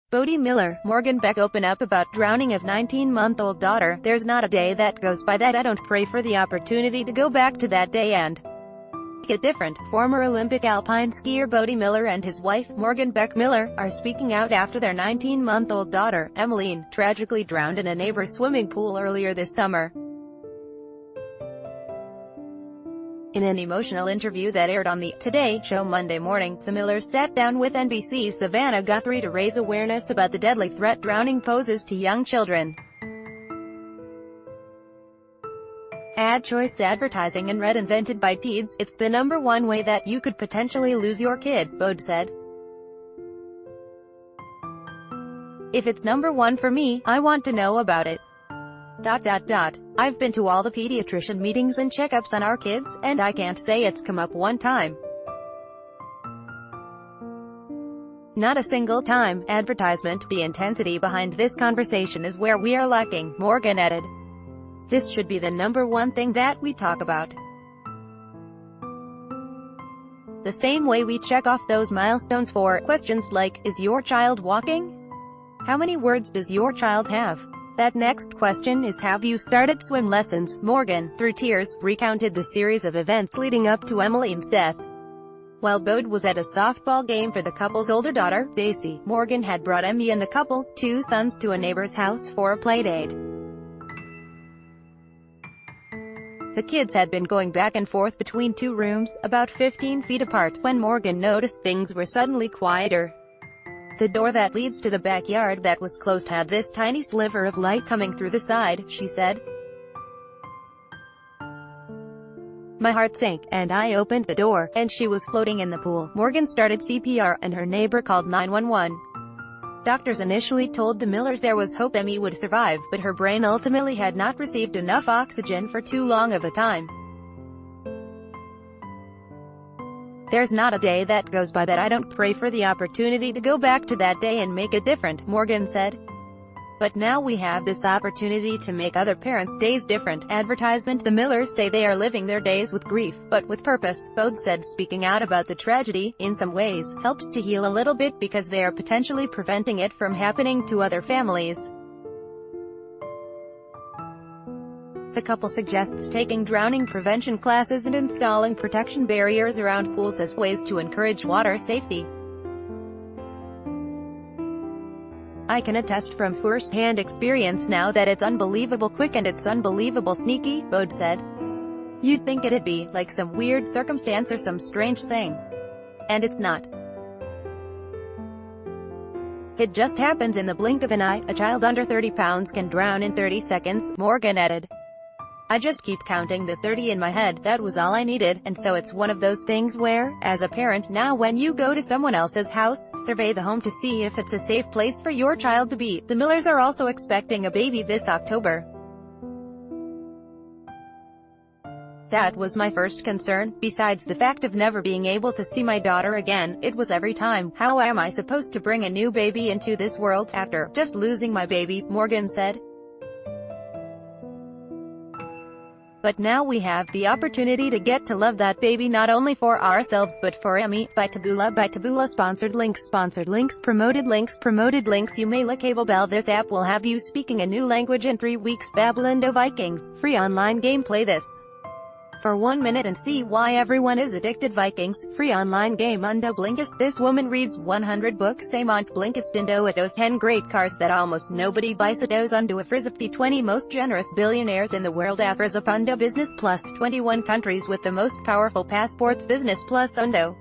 Bode Miller, Morgan Beck open up about drowning of 19-month-old daughter. There's not a day that goes by that I don't pray for the opportunity to go back to that day and make it different. Former Olympic alpine skier Bode Miller and his wife, Morgan Beck Miller, are speaking out after their 19-month-old daughter, Emmeline, tragically drowned in a neighbor's swimming pool earlier this summer. In an emotional interview that aired on the Today Show Monday morning, the Millers sat down with NBC's Savannah Guthrie to raise awareness about the deadly threat drowning poses to young children. Ad choice advertising and red invented by teens, it's the #1 way that you could potentially lose your kid, Bode said. If it's #1 for me, I want to know about it. I've been to all the pediatrician meetings and checkups on our kids, and I can't say it's come up one time. Not a single time. Advertisement. The intensity behind this conversation is where we are lacking, Morgan added. This should be the #1 thing that we talk about. The same way we check off those milestones for questions like, is your child walking? How many words does your child have? That next question is, have you started swim lessons? Morgan, through tears, recounted the series of events leading up to Emmeline's death. While Bode was at a softball game for the couple's older daughter, Daisy, Morgan had brought Emmy and the couple's 2 sons to a neighbor's house for a playdate. The kids had been going back and forth between 2 rooms, about 15 feet apart, when Morgan noticed things were suddenly quieter. The door that leads to the backyard that was closed had this tiny sliver of light coming through the side, she said. My heart sank, and I opened the door, and she was floating in the pool. Morgan started CPR, and her neighbor called 911. Doctors initially told the Millers there was hope Emmy would survive, but her brain ultimately had not received enough oxygen for too long of a time. There's not a day that goes by that I don't pray for the opportunity to go back to that day and make it different, Morgan said. But now we have this opportunity to make other parents' days different. Advertisement. The Millers say they are living their days with grief, but with purpose, Bode said. Speaking out about the tragedy, in some ways, helps to heal a little bit because they are potentially preventing it from happening to other families. The couple suggests taking drowning prevention classes and installing protection barriers around pools as ways to encourage water safety. I can attest from first-hand experience now that it's unbelievable quick and it's unbelievable sneaky, Bode said. You'd think it'd be like some weird circumstance or some strange thing. And it's not. It just happens in the blink of an eye. A child under 30 pounds can drown in 30 seconds, Morgan added. I just keep counting the 30 in my head, that was all I needed, and so it's one of those things where, as a parent now when you go to someone else's house, survey the home to see if it's a safe place for your child to be. The Millers are also expecting a baby this October. That was my first concern, besides the fact of never being able to see my daughter again. It was every time, how am I supposed to bring a new baby into this world after just losing my baby, Morgan said. But now we have the opportunity to get to love that baby not only for ourselves but for Emmy. By Taboola. Sponsored links, promoted links. You may like Cable Bell. This app will have you speaking a new language in 3 weeks. Babylando Vikings. Free online game. Play this for 1 minute and see why everyone is addicted. Vikings. Free online game. Undo Blinkist. This woman reads 100 books a month. Blinkist Indo. It owes 10 great cars that almost nobody buys. It owes Undo. Afrizz of the 20 most generous billionaires in the world. Afrizz of Undo. Business Plus. 21 countries with the most powerful passports. Business Plus Undo.